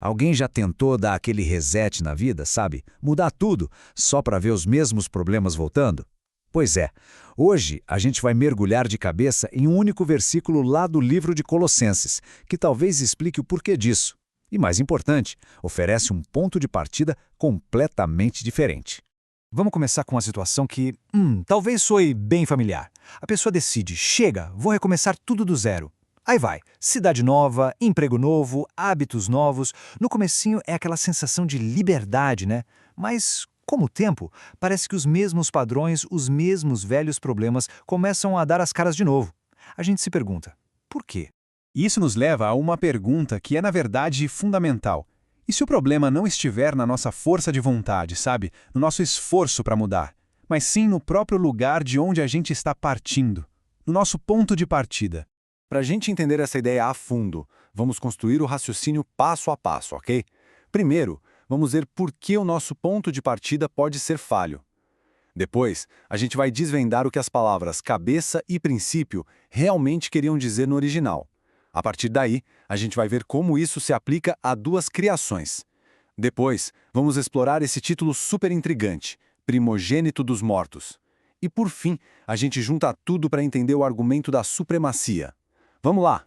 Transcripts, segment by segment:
Alguém já tentou dar aquele reset na vida, sabe? Mudar tudo, só para ver os mesmos problemas voltando? Pois é, hoje a gente vai mergulhar de cabeça em um único versículo lá do livro de Colossenses, que talvez explique o porquê disso. E mais importante, oferece um ponto de partida completamente diferente. Vamos começar com uma situação que, talvez soe bem familiar. A pessoa decide, chega, vou recomeçar tudo do zero. Aí vai, cidade nova, emprego novo, hábitos novos. No comecinho é aquela sensação de liberdade, né? Mas, com o tempo, parece que os mesmos padrões, os mesmos velhos problemas começam a dar as caras de novo. A gente se pergunta, por quê? Isso nos leva a uma pergunta que é, na verdade, fundamental. E se o problema não estiver na nossa força de vontade, sabe? No nosso esforço para mudar, mas sim no próprio lugar de onde a gente está partindo, no nosso ponto de partida. Para a gente entender essa ideia a fundo, vamos construir o raciocínio passo a passo, ok? Primeiro, vamos ver por que o nosso ponto de partida pode ser falho. Depois, a gente vai desvendar o que as palavras cabeça e princípio realmente queriam dizer no original. A partir daí, a gente vai ver como isso se aplica a duas criações. Depois, vamos explorar esse título super intrigante, primogênito dos mortos. E por fim, a gente junta tudo para entender o argumento da supremacia. Vamos lá!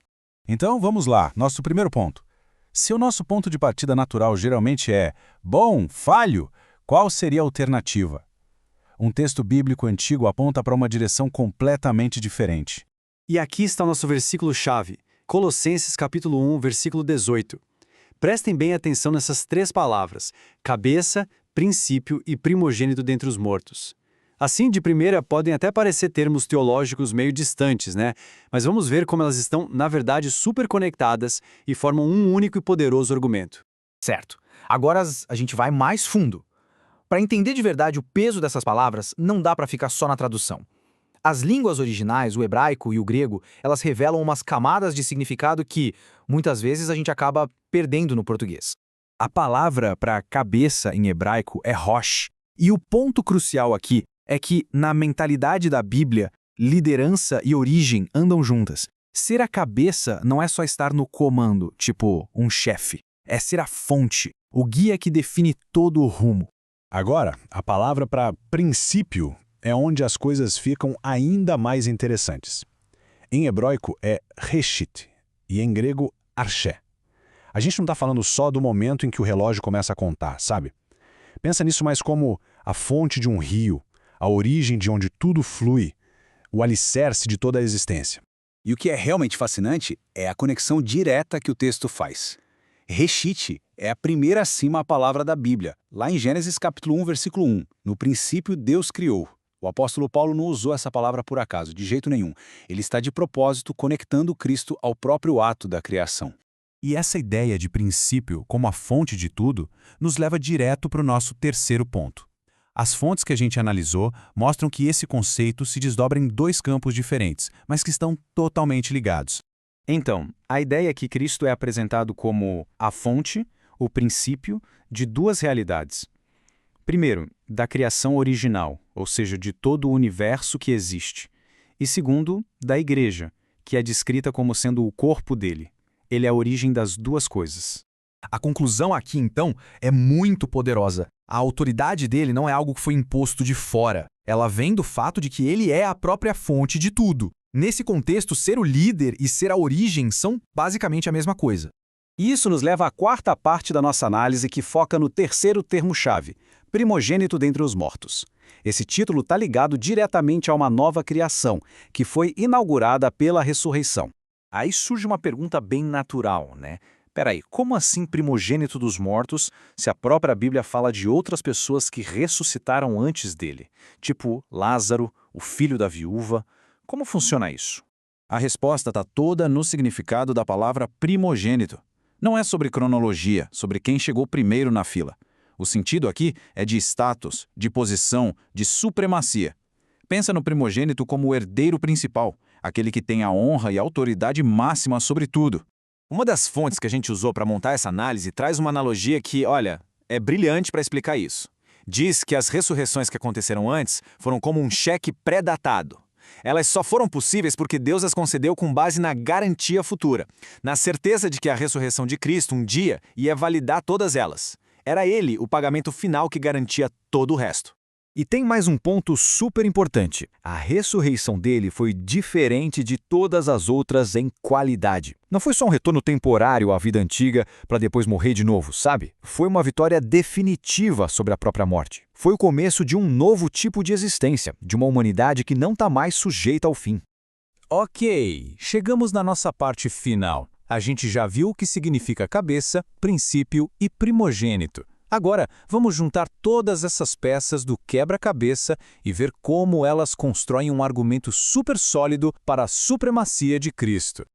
Então vamos lá, nosso primeiro ponto. Se o nosso ponto de partida natural geralmente é bom, falho, qual seria a alternativa? Um texto bíblico antigo aponta para uma direção completamente diferente. E aqui está o nosso versículo-chave, Colossenses capítulo 1, versículo 18. Prestem bem atenção nessas três palavras, cabeça, princípio e primogênito dentre os mortos. Assim, de primeira, podem até parecer termos teológicos meio distantes, né? Mas vamos ver como elas estão, na verdade, super conectadas e formam um único e poderoso argumento. Certo. Agora a gente vai mais fundo. Para entender de verdade o peso dessas palavras, não dá para ficar só na tradução. As línguas originais, o hebraico e o grego, elas revelam umas camadas de significado que, muitas vezes, a gente acaba perdendo no português. A palavra para cabeça em hebraico é rosh. E o ponto crucial aqui é que, na mentalidade da Bíblia, liderança e origem andam juntas. Ser a cabeça não é só estar no comando, tipo um chefe. É ser a fonte, o guia que define todo o rumo. Agora, a palavra para princípio é onde as coisas ficam ainda mais interessantes. Em hebraico é reshit e em grego arché. A gente não está falando só do momento em que o relógio começa a contar, sabe? Pensa nisso mais como a fonte de um rio, a origem de onde tudo flui, o alicerce de toda a existência. E o que é realmente fascinante é a conexão direta que o texto faz. Reshit é a primeira acima a palavra da Bíblia, lá em Gênesis capítulo 1, versículo 1. No princípio, Deus criou. O apóstolo Paulo não usou essa palavra por acaso, de jeito nenhum. Ele está de propósito conectando Cristo ao próprio ato da criação. E essa ideia de princípio como a fonte de tudo nos leva direto para o nosso terceiro ponto. As fontes que a gente analisou mostram que esse conceito se desdobra em dois campos diferentes, mas que estão totalmente ligados. Então, a ideia é que Cristo é apresentado como a fonte, o princípio, de duas realidades. Primeiro, da criação original, ou seja, de todo o universo que existe. E segundo, da igreja, que é descrita como sendo o corpo dele. Ele é a origem das duas coisas. A conclusão aqui, então, é muito poderosa. A autoridade dele não é algo que foi imposto de fora. Ela vem do fato de que ele é a própria fonte de tudo. Nesse contexto, ser o líder e ser a origem são basicamente a mesma coisa. Isso nos leva à quarta parte da nossa análise, que foca no terceiro termo-chave, primogênito dentre os mortos. Esse título está ligado diretamente a uma nova criação, que foi inaugurada pela ressurreição. Aí surge uma pergunta bem natural, né? Peraí, como assim primogênito dos mortos, se a própria Bíblia fala de outras pessoas que ressuscitaram antes dele? Tipo Lázaro, o filho da viúva. Como funciona isso? A resposta está toda no significado da palavra primogênito. Não é sobre cronologia, sobre quem chegou primeiro na fila. O sentido aqui é de status, de posição, de supremacia. Pensa no primogênito como o herdeiro principal, aquele que tem a honra e a autoridade máxima sobre tudo. Uma das fontes que a gente usou para montar essa análise traz uma analogia que, olha, é brilhante para explicar isso. Diz que as ressurreições que aconteceram antes foram como um cheque pré-datado. Elas só foram possíveis porque Deus as concedeu com base na garantia futura, na certeza de que a ressurreição de Cristo um dia ia validar todas elas. Era Ele o pagamento final que garantia todo o resto. E tem mais um ponto super importante. A ressurreição dele foi diferente de todas as outras em qualidade. Não foi só um retorno temporário à vida antiga para depois morrer de novo, sabe? Foi uma vitória definitiva sobre a própria morte. Foi o começo de um novo tipo de existência, de uma humanidade que não está mais sujeita ao fim. Ok, chegamos na nossa parte final. A gente já viu o que significa cabeça, princípio e primogênito. Agora, vamos juntar todas essas peças do quebra-cabeça e ver como elas constroem um argumento super sólido para a supremacia de Cristo.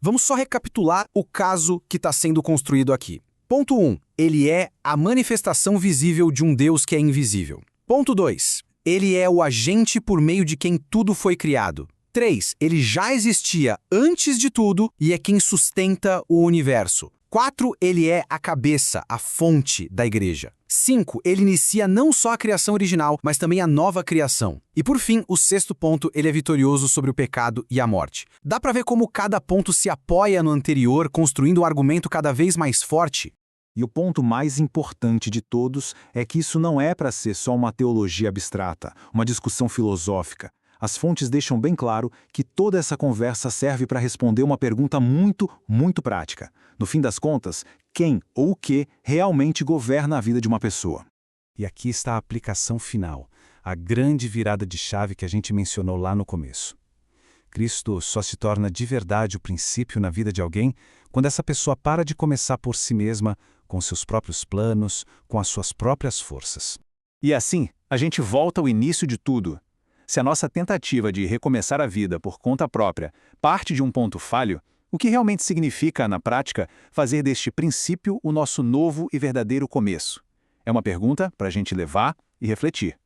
Vamos só recapitular o caso que está sendo construído aqui. Ponto 1. Ele é a manifestação visível de um Deus que é invisível. Ponto 2. Ele é o agente por meio de quem tudo foi criado. 3. Ele já existia antes de tudo e é quem sustenta o universo. 4. Ele é a cabeça, a fonte da igreja. 5. Ele inicia não só a criação original, mas também a nova criação. E por fim, o 6º ponto, ele é vitorioso sobre o pecado e a morte. Dá para ver como cada ponto se apoia no anterior, construindo um argumento cada vez mais forte? E o ponto mais importante de todos é que isso não é para ser só uma teologia abstrata, uma discussão filosófica. As fontes deixam bem claro que toda essa conversa serve para responder uma pergunta muito prática. No fim das contas, quem ou o que realmente governa a vida de uma pessoa? E aqui está a aplicação final, a grande virada de chave que a gente mencionou lá no começo. Cristo só se torna de verdade o princípio na vida de alguém quando essa pessoa para de começar por si mesma, com seus próprios planos, com as suas próprias forças. E assim, a gente volta ao início de tudo. Se a nossa tentativa de recomeçar a vida por conta própria parte de um ponto falho, o que realmente significa, na prática, fazer deste princípio o nosso novo e verdadeiro começo? É uma pergunta para a gente levar e refletir.